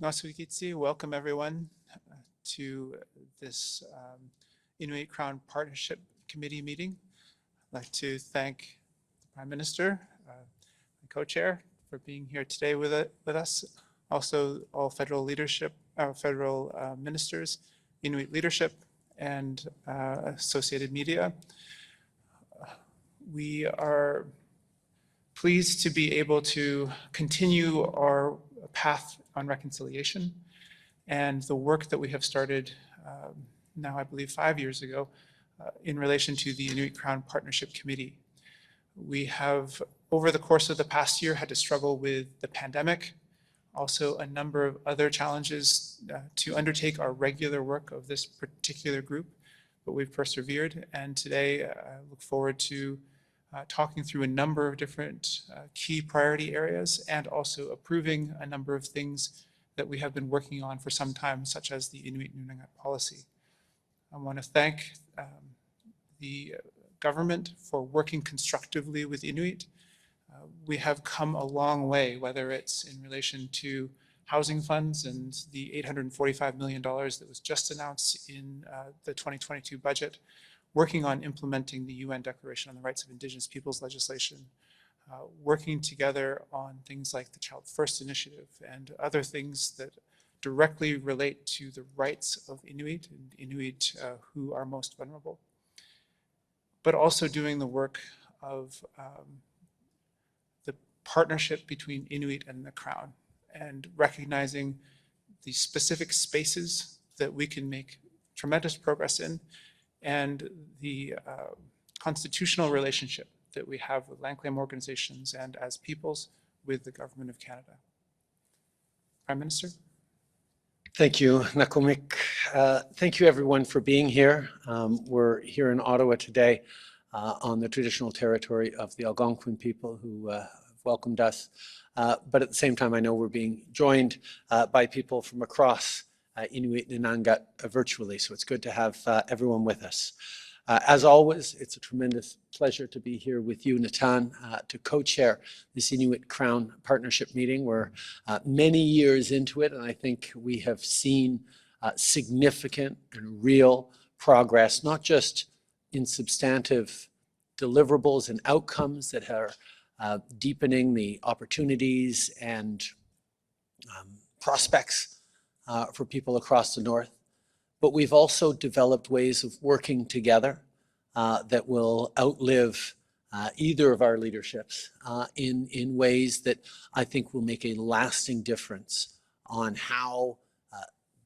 Welcome everyone to this Inuit-Crown Partnership Committee meeting. I'd like to thank the Prime Minister, the co-chair, for being here today with us. Also, all federal leadership, federal ministers, Inuit leadership, and associated media. We are pleased to be able to continue our path on reconciliation and the work that we have started now, I believe, 5 years ago in relation to the Inuit-Crown Partnership Committee. We have, over the course of the past year, had to struggle with the pandemic, also a number of other challenges to undertake our regular work of this particular group, but we've persevered. And today I look forward to talking through a number of different key priority areas and also approving a number of things that we have been working on for some time, such as the Inuit-Nunangat policy. I want to thank the government for working constructively with Inuit. We have come a long way, whether it's in relation to housing funds and the $845 million that was just announced in the 2022 budget, working on implementing the UN Declaration on the Rights of Indigenous Peoples legislation, working together on things like the Child First Initiative and other things that directly relate to the rights of Inuit and Inuit who are most vulnerable, but also doing the work of the partnership between Inuit and the Crown and recognizing the specific spaces that we can make tremendous progress in and the constitutional relationship that we have with land claim organizations and as peoples with the Government of Canada. Prime Minister. Thank you, Nakomik. Thank you everyone for being here. We're here in Ottawa today on the traditional territory of the Algonquin people who welcomed us. But at the same time, I know we're being joined by people from across Inuit-Nunangat virtually, so it's good to have everyone with us. As always, it's a tremendous pleasure to be here with you, Natan, to co-chair this Inuit-Crown Partnership meeting. We're many years into it, and I think we have seen significant and real progress, not just in substantive deliverables and outcomes that are deepening the opportunities and prospects for people across the North, but we've also developed ways of working together that will outlive either of our leaderships in ways that I think will make a lasting difference on how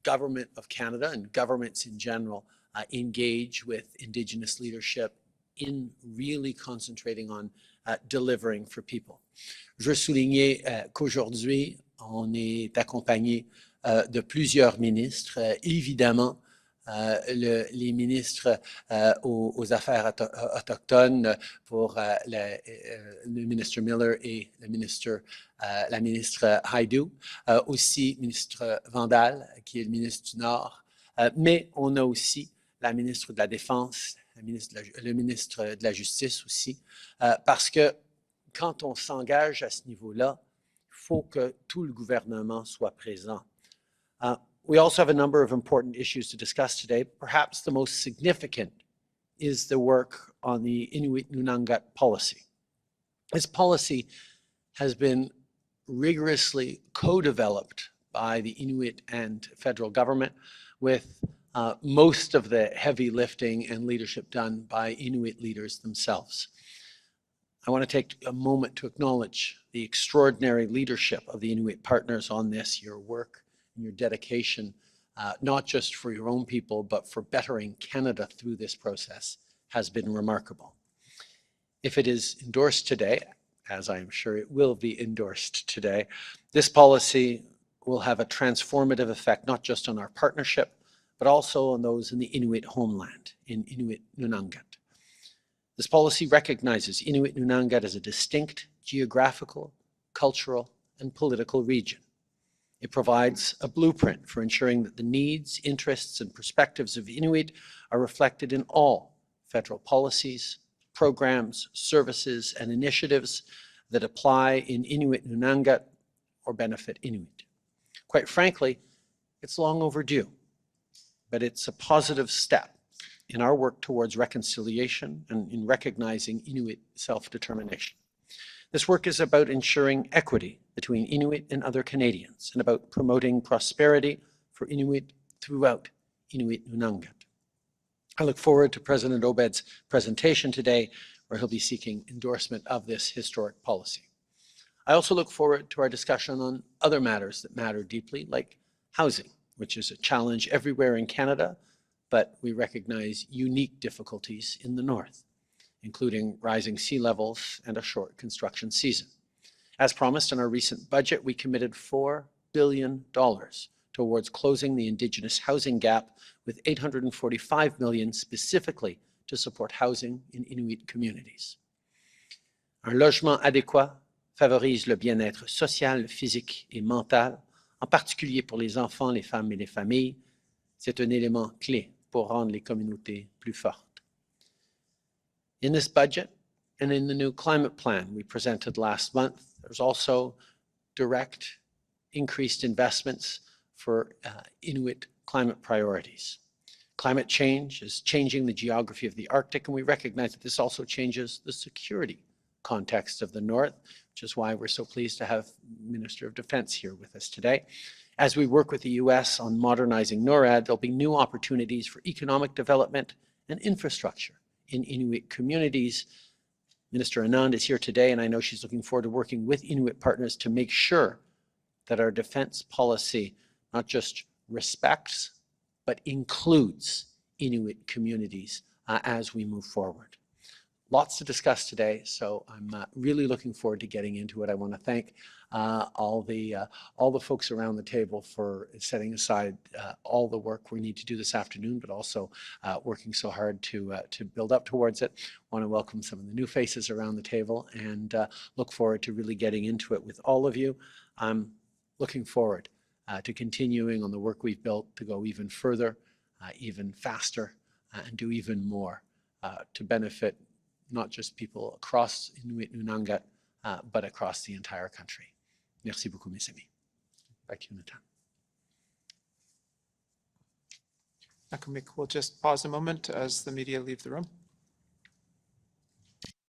Government of Canada and governments in general engage with Indigenous leadership in really concentrating on delivering for people. Je veux souligner qu'aujourd'hui, on est accompagné de plusieurs ministres, évidemment les ministres aux affaires autochtones pour le ministre Miller et la ministre Haidou, aussi ministre Vandal qui est le ministre du Nord, mais on a aussi la ministre de la Défense, le ministre de la Justice aussi, parce que quand on s'engage à ce niveau-là, il faut que tout le gouvernement soit présent. We also have a number of important issues to discuss today. Perhaps the most significant is the work on the Inuit-Nunangat policy. This policy has been rigorously co-developed by the Inuit and federal government, with most of the heavy lifting and leadership done by Inuit leaders themselves. I want to take a moment to acknowledge the extraordinary leadership of the Inuit partners on this. Your work and your dedication, not just for your own people, but for bettering Canada through this process, has been remarkable. If it is endorsed today, as I am sure it will be endorsed today, this policy will have a transformative effect, not just on our partnership, but also on those in the Inuit homeland, in Inuit-Nunangat. This policy recognizes Inuit-Nunangat as a distinct geographical, cultural, and political region. It provides a blueprint for ensuring that the needs, interests, and perspectives of Inuit are reflected in all federal policies, programs, services, and initiatives that apply in Inuit-Nunangat or benefit Inuit. Quite frankly, it's long overdue, but it's a positive step in our work towards reconciliation and in recognizing Inuit self-determination. This work is about ensuring equity between Inuit and other Canadians and about promoting prosperity for Inuit throughout Inuit-Nunangat. I look forward to President Obed's presentation today, where he'll be seeking endorsement of this historic policy. I also look forward to our discussion on other matters that matter deeply, like housing, which is a challenge everywhere in Canada, but we recognize unique difficulties in the north, including rising sea levels and a short construction season. As promised in our recent budget, we committed $4 billion towards closing the Indigenous housing gap, with $845 million specifically to support housing in Inuit communities. Un logement adéquat favorise le bien-être social, physique et mental, en particulier pour les enfants, les femmes et les familles. C'est un élément clé pour rendre les communautés plus fortes. In this budget and in the new climate plan we presented last month, there's also direct increased investments for Inuit climate priorities. Climate change is changing the geography of the Arctic, and we recognize that this also changes the security context of the North, which is why we're so pleased to have Minister of Defense here with us today. As we work with the US on modernizing NORAD, there'll be new opportunities for economic development and infrastructure in Inuit communities. Minister Anand is here today, and I know she's looking forward to working with Inuit partners to make sure that our defense policy not just respects, but includes Inuit communities as we move forward. Lots to discuss today, so I'm really looking forward to getting into it. I want to thank all the folks around the table for setting aside all the work we need to do this afternoon, but also working so hard to build up towards it. I want to welcome some of the new faces around the table and look forward to really getting into it with all of you. I'm looking forward to continuing on the work we've built to go even further, even faster, and do even more to benefit not just people across Inuit-Nunangat, but across the entire country. Merci beaucoup, mes amis. Back to you, Natan. We'll just pause a moment as the media leave the room.